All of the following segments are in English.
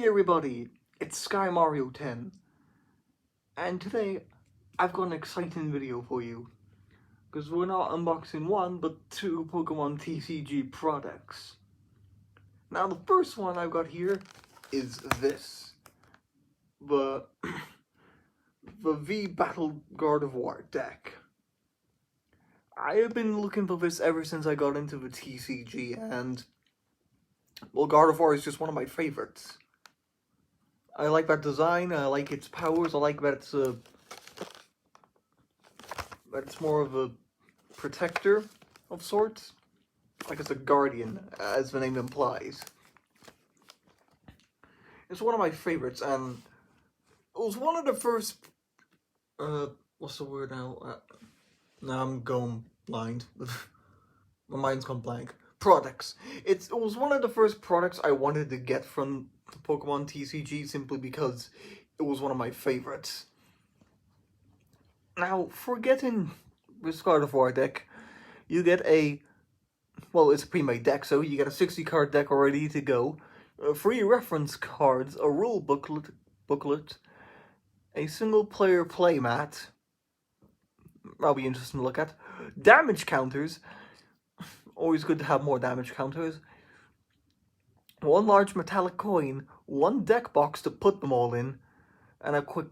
Hey everybody, it's Sky Mario 10, and today I've got an exciting video for you, because we're not unboxing one, but two Pokemon TCG products. Now the first one I've got here is this, the, the V-Battle Guardevoir deck. I have been looking for this ever since I got into the TCG, and, well, Gardevoir is just one of my favorites. I like that design, I like its powers, I like that it's more of a protector of sorts. Like it's a guardian, as the name implies. It's one of my favorites, and it was one of the first, what's the word now? Now I'm going blind. My mind's gone blank. Products. It was one of the first products I wanted to get from Pokemon TCG simply because it was one of my favorites. Now, for getting this Gardevoir deck, you get well, it's a pre-made deck, so you get a 60-card deck ready to go, free reference cards, a rule booklet, a single-player playmat, that'll be interesting to look at, damage counters, always good to have more damage counters, one large metallic coin, one deck box to put them all in, and a quick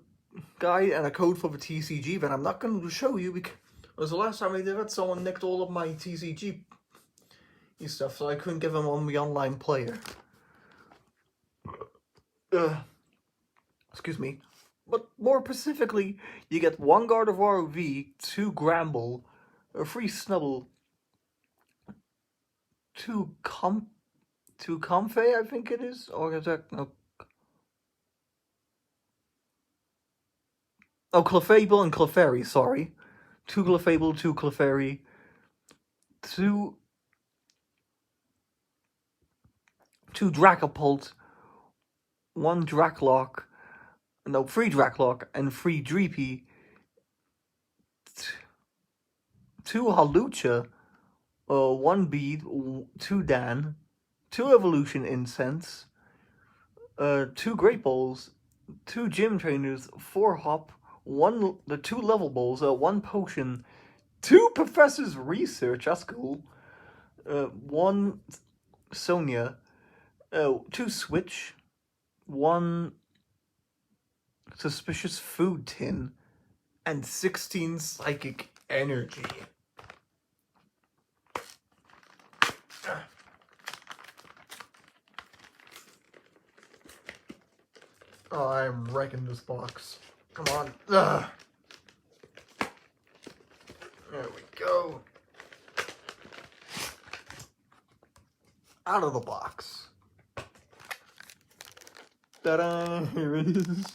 guide and a code for the TCG that I'm not going to show you because the last time I did it, someone nicked all of my TCG stuff, so I couldn't give them on the online player. Excuse me. But more specifically, you get one Gardevoir V, two Gramble, a free Snubble, two Comfey, I think it is, or is that no? Oh, Clefable and Clefairy, sorry. Two Clefable, two Clefairy, two Dracopult, one Draclock, no, three Draclock, and three Dreepy, two Hawlucha, one Bead, two Dan, two Evolution Incense, two Great Balls, two Gym Trainers, four Hop, two Level Balls, one Potion, two Professor's Research, that's cool, one Sonia, two Switch, one Suspicious Food Tin, and 16 Psychic Energy. Oh, I'm wrecking this box. Come on. Ugh. There we go. Out of the box. Ta-da! Here it is.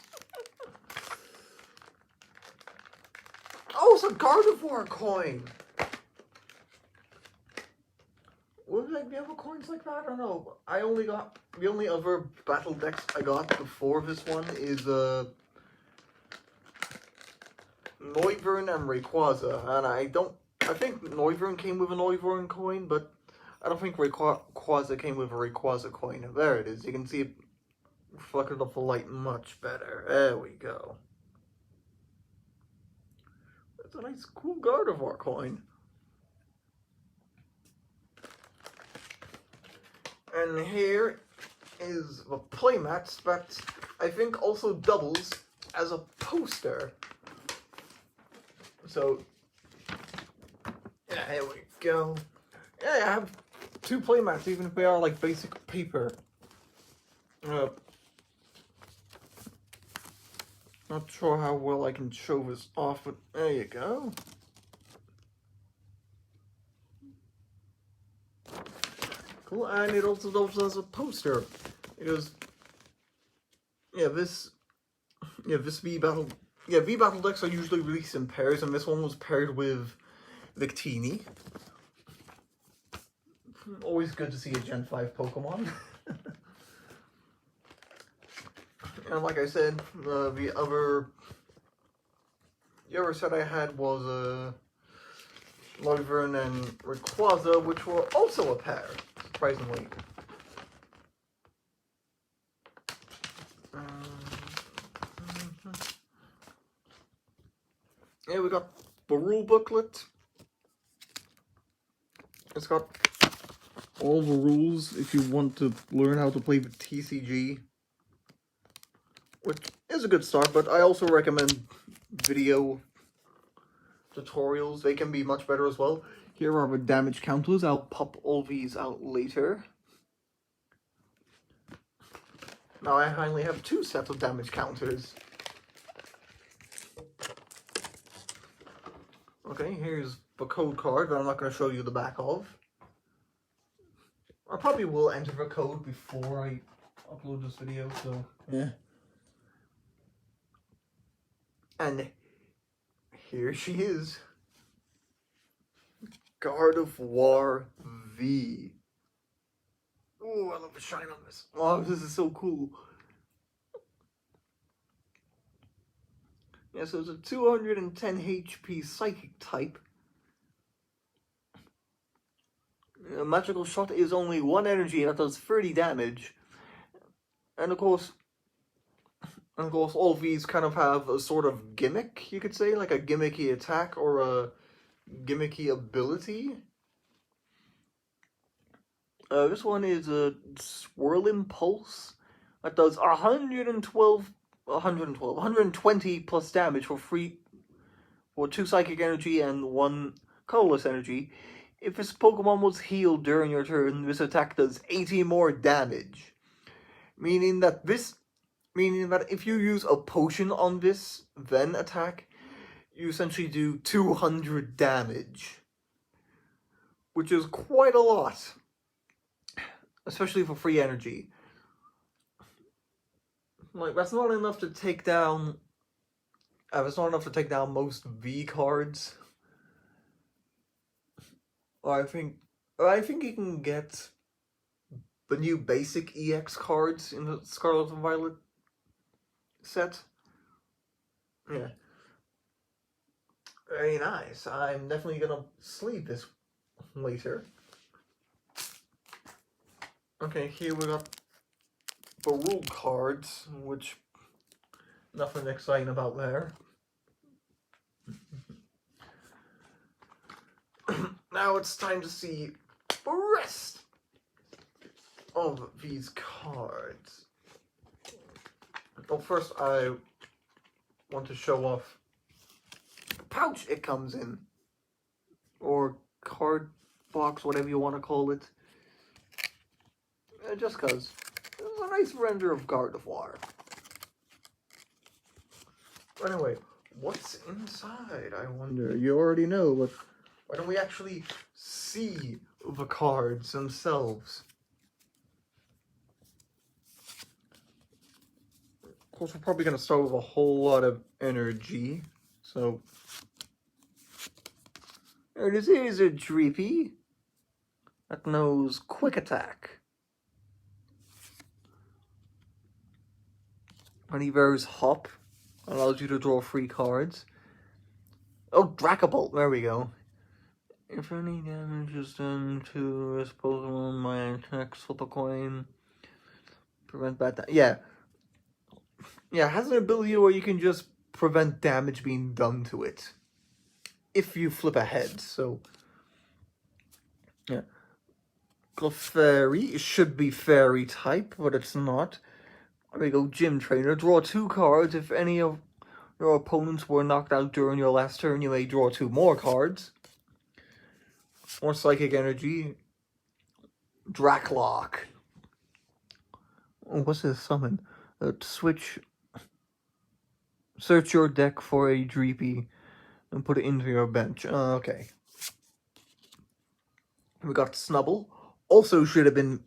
Oh, it's a Gardevoir coin! Would there be other coins like that? I don't know. The only other battle decks I got before this one is Noivern and Rayquaza, and I think Noivern came with a Noivern coin, but I don't think Rayquaza came with a Rayquaza coin. There it is. You can see it reflected off the light much better. There we go. That's a nice, cool Gardevoir coin. And here is the playmats that I think also doubles as a poster. So, yeah, here we go. Yeah, I have two playmats, even if they are like basic paper. Not sure how well I can show this off, but there you go. Cool, and it also doubles as a poster. Because, this V-Battle decks are usually released in pairs, and this one was paired with Victini. Always good to see a Gen 5 Pokemon. And like I said, the other set I had was Noivern and Rayquaza, which were also a pair, surprisingly. Yeah, we got the rule booklet. It's got all the rules if you want to learn how to play the TCG, which is a good start, but I also recommend video tutorials. They can be much better as well. Here are the damage counters. I'll pop all these out later. Now I finally have 2 sets of damage counters. Okay, here's the code card that I'm not going to show you the back of. I probably will enter the code before I upload this video, so yeah. And here she is. Guardevoir V. Oh, I love the shine on this. Oh, this is so cool. Yeah, so it's a 210 HP psychic type. A magical shot is only 1 energy and that does 30 damage. And of course, all of these kind of have a sort of gimmick, you could say, like a gimmicky attack or a gimmicky ability. This one is a Swirl Impulse that does 120 plus damage for 2 psychic energy and 1 colorless energy. If this Pokemon was healed during your turn, this attack does 80 more damage. Meaning that if you use a potion on this, then attack, you essentially do 200 damage. Which is quite a lot. Especially for free energy. Like, that's not enough to take down... that's not enough to take down most V cards. I think you can get the new basic EX cards in the Scarlet and Violet set. Yeah. Very nice. I'm definitely gonna sleeve this later. Okay, here we got the rule cards, which nothing exciting about there. Now it's time to see the rest of these cards. Well, first I want to show off the pouch it comes in, or card box, whatever you want to call it. Just because it's a nice render of Gardevoir. Anyway, what's inside, I wonder? You already know, but why don't we actually see the cards themselves? Of course, we're probably going to start with a whole lot of energy. So, this is a Dreepy that knows Quick Attack. Honeybear's Hop allows you to draw 3 cards. Oh, Dracobolt, there we go. If any damage is done to this Pokemon, my attack, flip a coin. Prevent bad damage. Yeah, it has an ability where you can just prevent damage being done to it. If you flip a head, so... yeah. Clefairy should be Fairy type, but it's not. There we go, Gym Trainer. Draw 2 cards. If any of your opponents were knocked out during your last turn, you may draw 2 more cards. More Psychic Energy. Dracloak. Oh, what's this summon? Search your deck for a Dreepy and put it into your bench. Okay. We got Snubble. Also should have been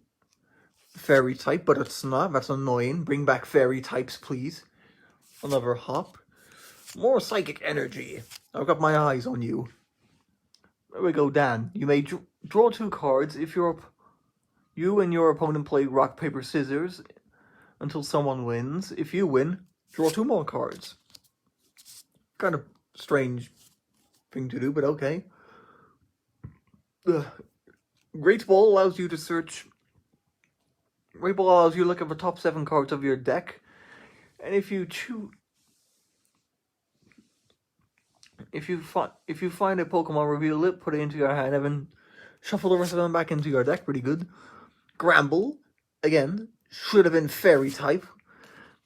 Fairy type, but it's not. That's annoying. Bring back Fairy types, please. Another Hop. More Psychic Energy. I've got my eyes on you. There we go, Dan. You may draw 2 cards if you and your opponent play rock, paper, scissors until someone wins. If you win, draw 2 more cards. Kind of strange thing to do, but okay. Great Ball allows you to search... Great Ball allows you to look at the top 7 cards of your deck. And if you choose... If you find a Pokemon, reveal it, put it into your hand, and then shuffle the rest of them back into your deck. Pretty good. Gramble, again, should have been Fairy type.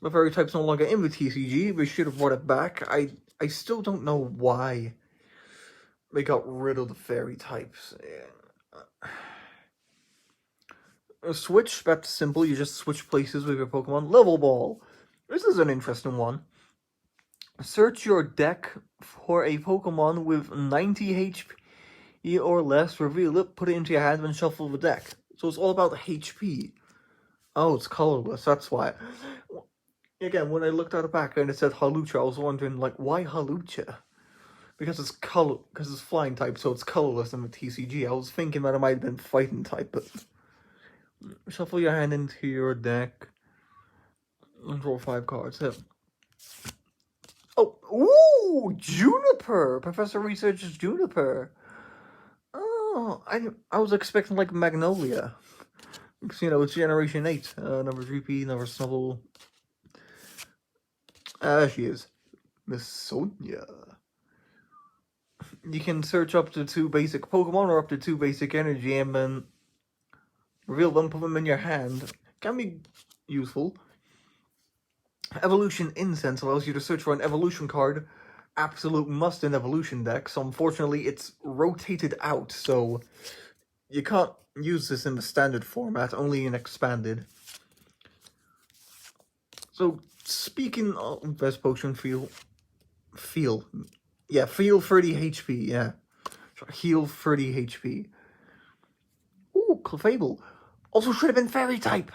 The Fairy type's no longer in the TCG. We should have brought it back. I still don't know why they got rid of the Fairy types. A switch, that's simple. You just switch places with your Pokemon. Level Ball. This is an interesting one. Search your deck for a Pokemon with 90 HP or less, reveal it, put it into your hand, and shuffle the deck. So it's all about HP. Oh, it's colorless, that's why. Again, when I looked at the back and it said Halucha, I was wondering, like, why Halucha? Because it's flying type, so it's colorless in the TCG. I was thinking that it might have been fighting type, but shuffle your hand into your deck and draw 5 cards. Yeah. Oh, ooh, Juniper! Professor researches Juniper. Oh, I was expecting like Magnolia. Because, you know, it's Generation 8. Number 3P, number Snubble. She is. Miss Sonia. You can search up to 2 basic Pokemon or up to 2 basic energy and then reveal them, put them in your hand. Can be useful. Evolution Incense allows you to search for an evolution card. Absolute must in evolution decks. So unfortunately, it's rotated out, so you can't use this in the standard format, only in expanded. So speaking of best potion, feel 30 HP, yeah. Heal 30 HP. Ooh, Clefable. Also should have been Fairy type.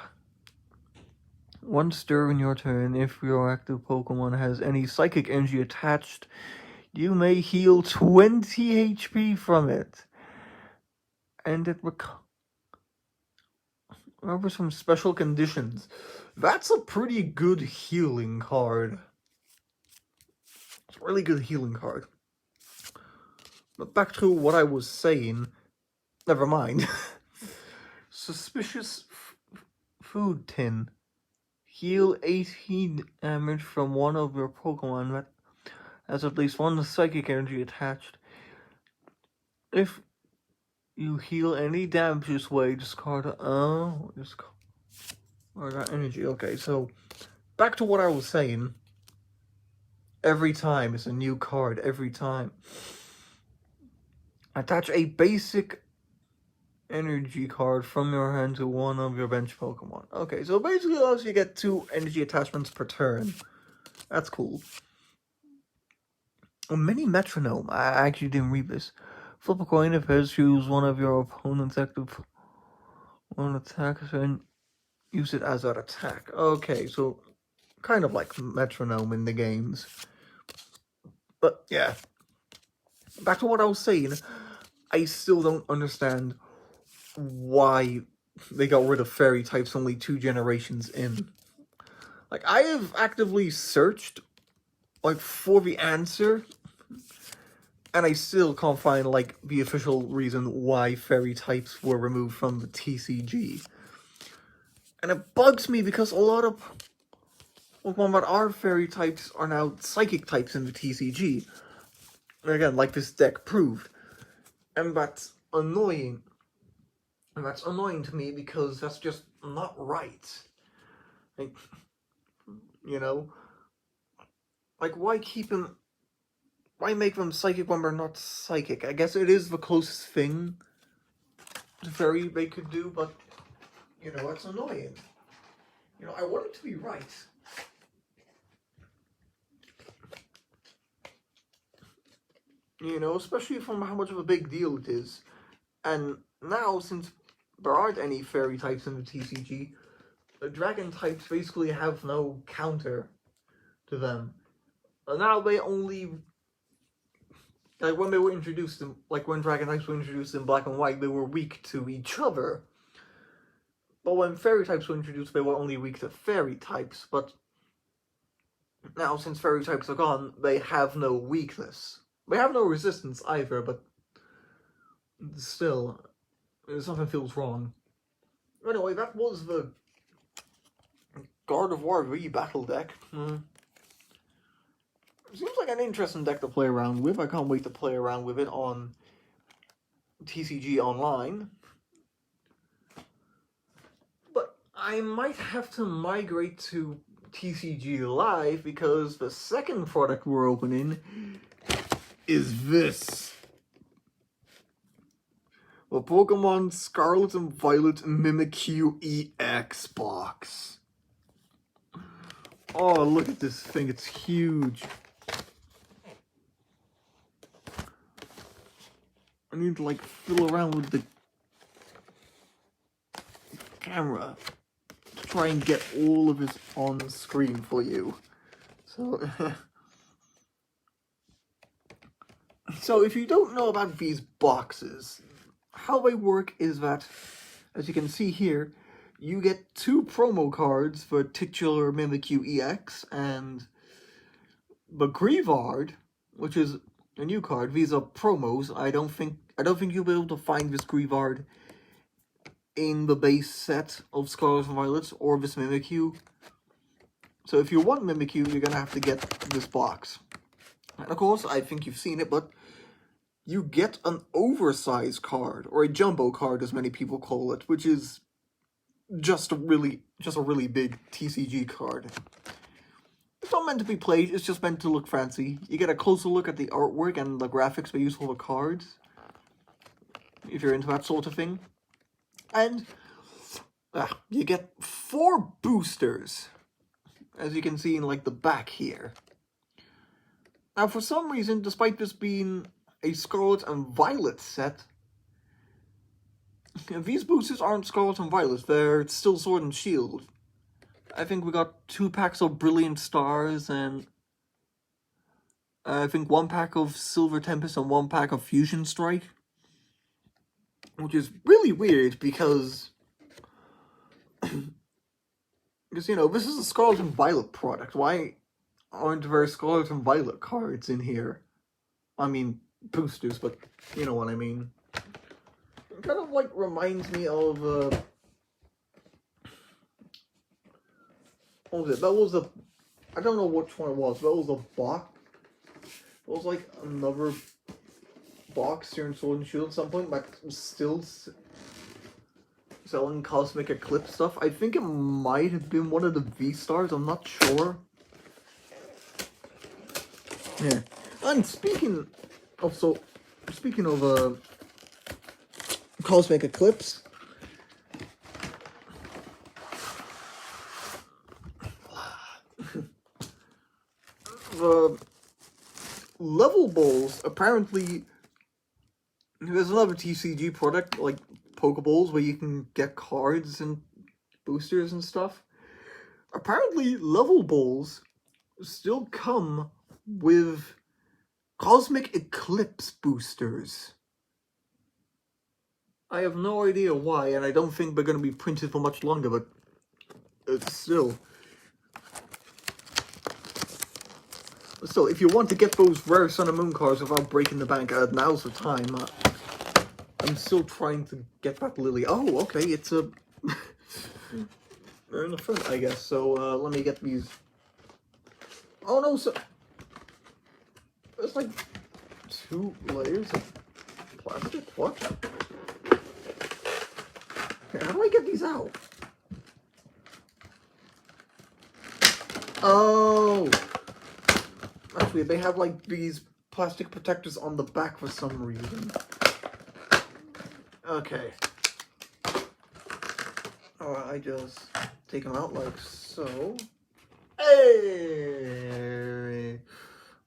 Once during your turn, if your active Pokemon has any psychic energy attached, you may heal 20 HP from it. And it recovers some special conditions. That's a pretty good healing card. It's a really good healing card. But back to what I was saying. Never mind. Suspicious Food Tin. Heal 18 damage from one of your Pokemon that has at least 1 psychic energy attached. If you heal any damage this way, discard that energy. Okay, so back to what I was saying. Every time it's a new card. Every time. Attach a basic energy card from your hand to one of your bench Pokemon. Okay, so basically allows you to get 2 energy attachments per turn. That's cool. A mini metronome. I actually didn't read this. Flip a coin if it choose one of your opponent's active attacks and use it as an attack. Okay, so kind of like metronome in the games. But yeah. Back to what I was saying. I still don't understand why they got rid of Fairy types only 2 generations in. Like, I have actively searched, like, for the answer, and I still can't find, like, the official reason why Fairy types were removed from the TCG. And it bugs me because a lot of Pokemon that are Fairy types are now Psychic types in the TCG. And again, like this deck proved. And that's annoying. And that's annoying to me because that's just not right. Like, you know? Like, why make them psychic when they're not psychic? I guess it is the closest thing to fairy they could do, but, you know, it's annoying. You know, I want it to be right. You know, especially from how much of a big deal it is. And now, since there aren't any fairy types in the TCG, the dragon types basically have no counter to them. And now they only... Like, when they were introduced, like when dragon types were introduced in black and white, they were weak to each other. But when fairy types were introduced, they were only weak to fairy types. But now, since fairy types are gone, they have no weakness. They have no resistance either, but still, something feels wrong. Anyway, that was the Guardevoir V battle deck. seems like an interesting deck to play around with. I can't wait to play around with it on TCG Online. But I might have to migrate to TCG Live because the second product we're opening is this. The Pokemon Scarlet and Violet Mimikyu EX box. Oh, look at this thing. It's huge. I need to, like, fiddle around with the camera to try and get all of this on screen for you. So, so if you don't know about these boxes, how they work is that, as you can see here, you get 2 promo cards for titular Mimikyu EX and the Guardevoir, which is a new card. These are promos. I don't think you'll be able to find this Guardevoir in the base set of Scarlet and Violet or this Mimikyu. So if you want Mimikyu, you're gonna have to get this box. And of course, I think you've seen it, but you get an oversized card, or a jumbo card as many people call it, which is just a really big TCG card. It's not meant to be played, it's just meant to look fancy. You get a closer look at the artwork and the graphics they use for the cards, if you're into that sort of thing. And you get 4 boosters, as you can see in, like, the back here. Now, for some reason, despite this being a Scarlet and Violet set, these boosters aren't Scarlet and Violet, they're still Sword and Shield. I think we got 2 packs of Brilliant Stars, and I think 1 pack of Silver Tempest and 1 pack of Fusion Strike. Which is really weird because, you know, this is a Scarlet and Violet product. Why aren't there Scarlet and Violet cards in here? I mean, boosters, but you know what I mean. It kind of, like, reminds me of, what was it? That was a, I don't know which one it was, but it was a box. It was, like, another box here in Sword and Shield at some point, but still selling Cosmic Eclipse stuff. I think it might have been one of the V-Stars, I'm not sure. Yeah. And speaking of Cosmic Eclipse, the Level Balls, apparently, there's another TCG product, like Pokeballs, where you can get cards and boosters and stuff. Apparently, Level Balls still come with Cosmic Eclipse boosters. I have no idea why, and I don't think they're going to be printed for much longer, but still. Still, if you want to get those rare Sun and Moon cards without breaking the bank, now's the time. I'm still trying to get that Lily. Oh, okay, it's a... They're in the front, I guess, so let me get these... Oh no, so... There's like 2 layers of plastic? What? Okay, how do I get these out? Oh! Actually, they have, like, these plastic protectors on the back for some reason. Okay. I just take them out like so. Hey!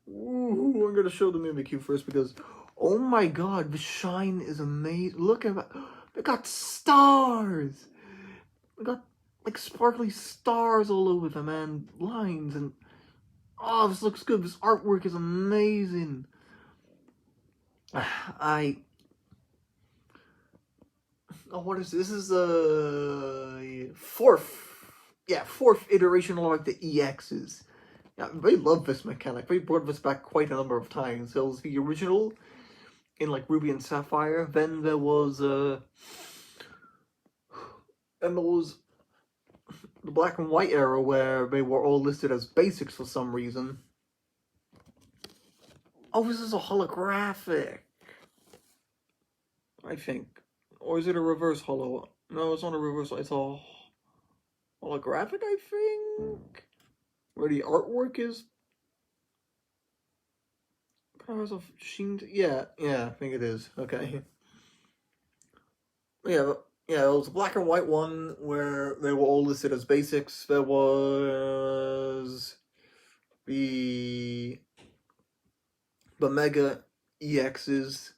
Ooh, I'm gonna show the Mimikyu first because, oh my god, the shine is amazing. Look at that. They got stars! They got, like, sparkly stars all over them and lines and... Oh, this looks good. This artwork is amazing. Oh, what is this? This is the fourth iteration of, like, the EXs. Yeah, they love this mechanic. They brought this back quite a number of times. There was the original in, like, Ruby and Sapphire. Then there was the Black and White era where they were all listed as basics for some reason. Oh, this is a holographic. I think. Or is it a reverse holo? No, it's not a reverse, it's a holographic, I think? Where the artwork is powers of Sheen. Yeah, I think it is. Okay. Yeah, it was a black and white one where they were all listed as basics. There was the Mega EXs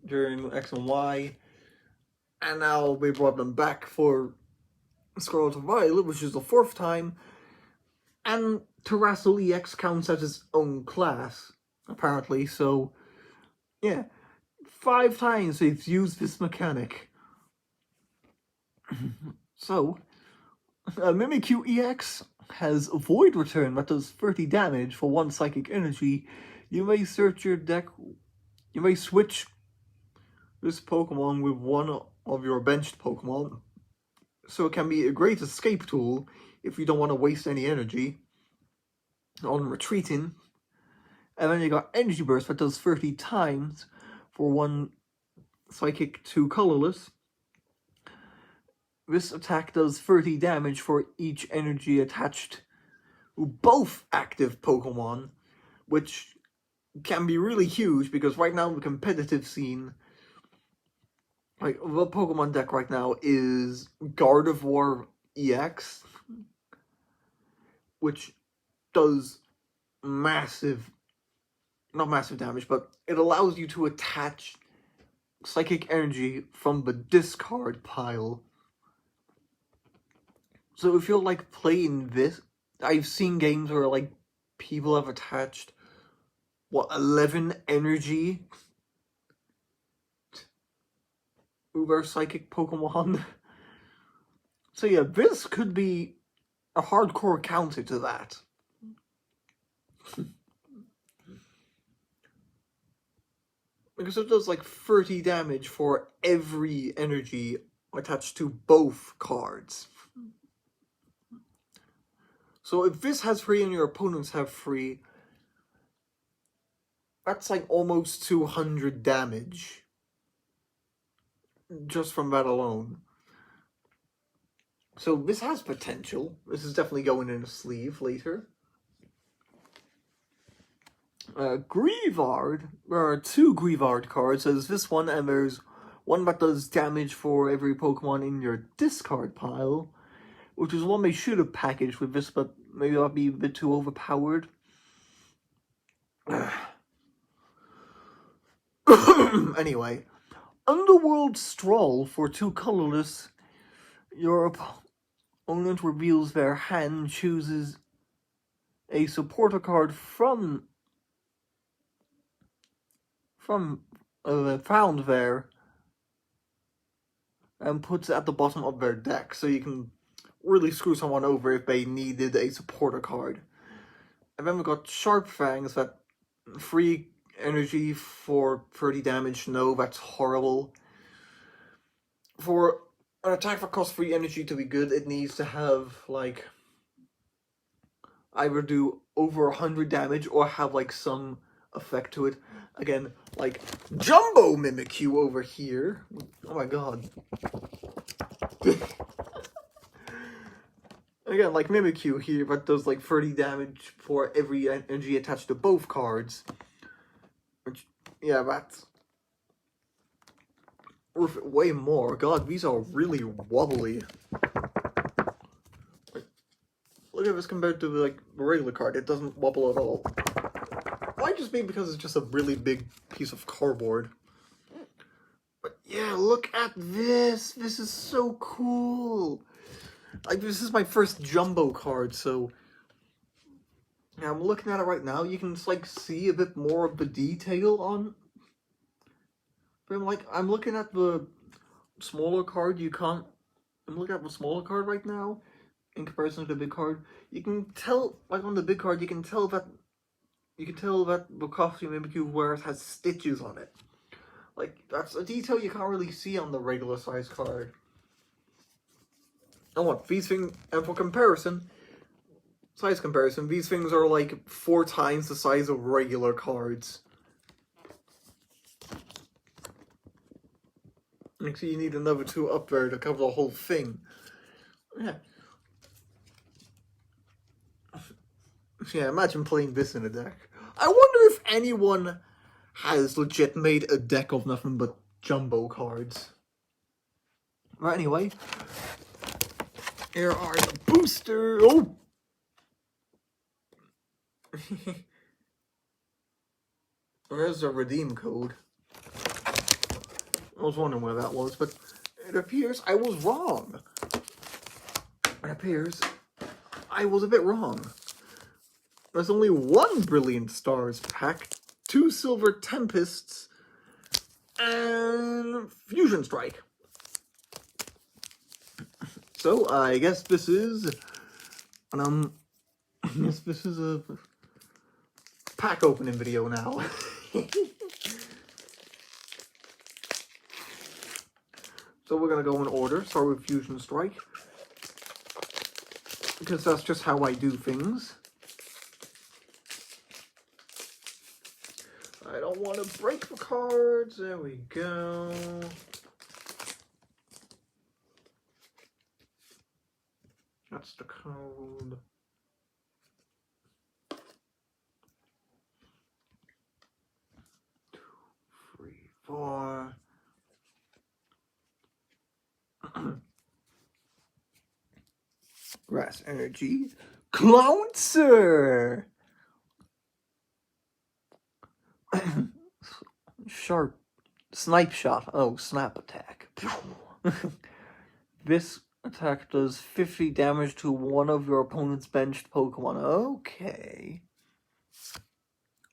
during X and Y, and now we brought them back for Scarlet and Violet, which is the 4th time, and Terrassel EX counts as its own class, apparently, so, yeah. 5 times they've used this mechanic. So, mimicu EX has Void Return that does 30 damage for 1 psychic energy. You may search your deck, you may switch this Pokemon with one of your benched Pokemon, so it can be a great escape tool if you don't want to waste any energy on retreating. And then you got Energy Burst that does 30 times for 1 Psychic, 2 colorless. This attack does 30 damage for each energy attached to both active Pokemon, which can be really huge because right now in the competitive scene, like the Pokemon deck right now is Guardevoir EX, which does massive, not massive damage, but it allows you to attach psychic energy from the discard pile. So if you're like playing this, I've seen games where like people have attached 11 energy to their psychic Pokemon. So yeah, this could be a hardcore counter to that. Because it does like 30 damage for every energy attached to both cards. So if this has 3 and your opponents have 3, that's like almost 200 damage. Just from that alone. So this has potential. This is definitely going in a sleeve later. Greavard. There are 2 Greavard cards. There's this one, and there's one that does damage for every Pokemon in your discard pile, which is one they should have packaged with this, but maybe that'd be a bit too overpowered. Anyway, Underworld Stroll for 2 colorless. Your opponent reveals their hand, chooses a supporter card from found there, and puts it at the bottom of their deck, so you can really screw someone over if they needed a supporter card. And then we got Sharp Fangs, that free energy for 30 damage. No, that's horrible. For an attack that costs 3 energy to be good, it needs to have, like, either do over 100 damage or have, like, some effect to it. Again, like, Jumbo Mimikyu over here. Oh my god. Again, like Mimikyu here, that does like 30 damage for every energy attached to both cards. Which, yeah, that's worth it way more. God, these are really wobbly. Like, look at this compared to like the regular card. It doesn't wobble at all. Might just be because it's just a really big piece of cardboard. But yeah, look at this. This is so cool. Like, this is my first jumbo card, so yeah, I'm looking at it right now. You can just, like, see a bit more of the detail on. But I'm looking at the smaller card. I'm looking at the smaller card right now in comparison to the big card. You can tell, like on the big card, you can tell that the costume Mimikyu wears has stitches on it. Like, that's a detail you can't really see on the regular size card. And what, these things, and for comparison, size comparison, these things are like 4 times the size of regular cards. Actually, you need another 2 up there to cover the whole thing. Yeah. Yeah, imagine playing this in a deck. I wonder if anyone has legit made a deck of nothing but jumbo cards. But anyway, here are the booster. Oh! There's the redeem code. I was wondering where that was, but it appears I was wrong. It appears I was a bit wrong. There's only 1 Brilliant Stars pack, 2 Silver Tempests, and Fusion Strike. So I guess this is this is a pack opening video now. So we're gonna go in order. Start with Fusion Strike, because that's just how I do things. I don't want to break the cards. There we go. That's the code. Two, three, four. Grass Energy. Clouncer! Sharp. Snipe Shot. Oh, Snap Attack. This attack does 50 damage to one of your opponent's benched Pokemon. Okay.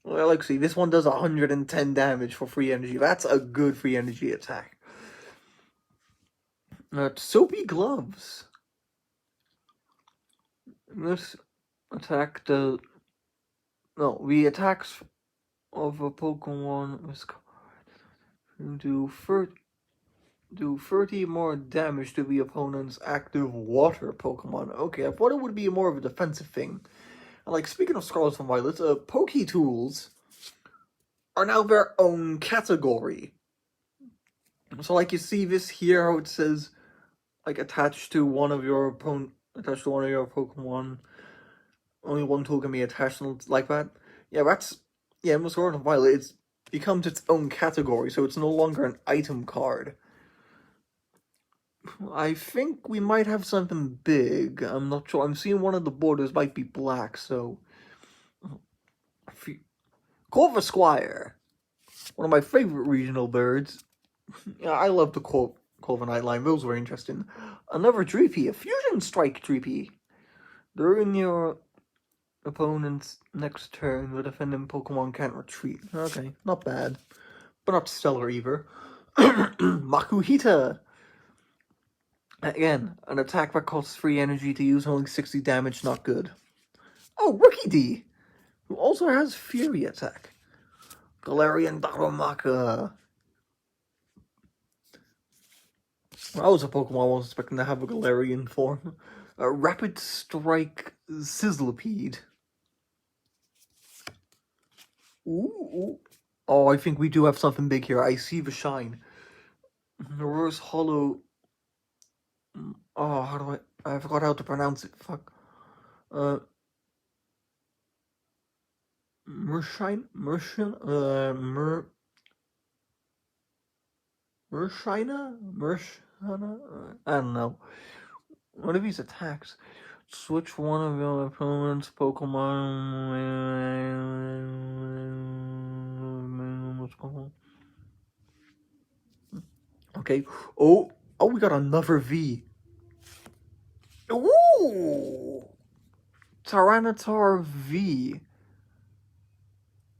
Well, let's see. This one does 110 damage for free energy. That's a good free energy attack. Soapy Gloves. This attack does... No, the attacks of a Pokemon do 30 more damage to the opponent's active water Pokemon. Okay, I thought it would be more of a defensive thing. And like, speaking of Scarlet and Violet, Poké-Tools are now their own category. So like, you see this here, how it says, like, attached to one of your Pokemon. Only 1 tool can be attached like that. Yeah, that's... Yeah, in Scarlet and Violet, it becomes its own category, so it's no longer an item card. I think we might have something big. I'm not sure. I'm seeing one of the borders might be black, so... Corvus Squire. One of my favorite regional birds. Yeah, I love the Corviknight line. Those were interesting. Another Dreepy. A Fusion Strike Dreepy. During your opponent's next turn, the defending Pokemon can't retreat. Okay, not bad. But not stellar either. Makuhita. Again, an attack that costs 3 energy to use, only 60 damage, not good. Oh, Rookie D, who also has Fury attack. Galarian Darumaka. I was a Pokemon I wasn't expecting to have a Galarian form. Rapid Strike Sizzlipede. Ooh. Oh, I think we do have something big here. I see the shine. Reverse Hollow. Oh, how do I forgot how to pronounce it. Fuck. Mershina? I don't know. One of these attacks. Switch one of your opponent's Pokemon. Okay. Oh, we got another V. Ooh! Tyranitar V.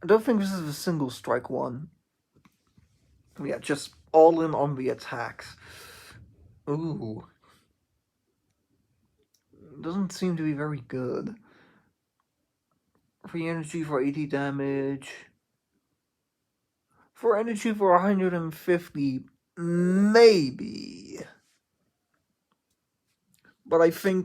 I don't think this is a single strike one. Yeah, just all in on the attacks. Ooh. Doesn't seem to be very good. Free energy for 80 damage. For energy for 150, maybe. But I think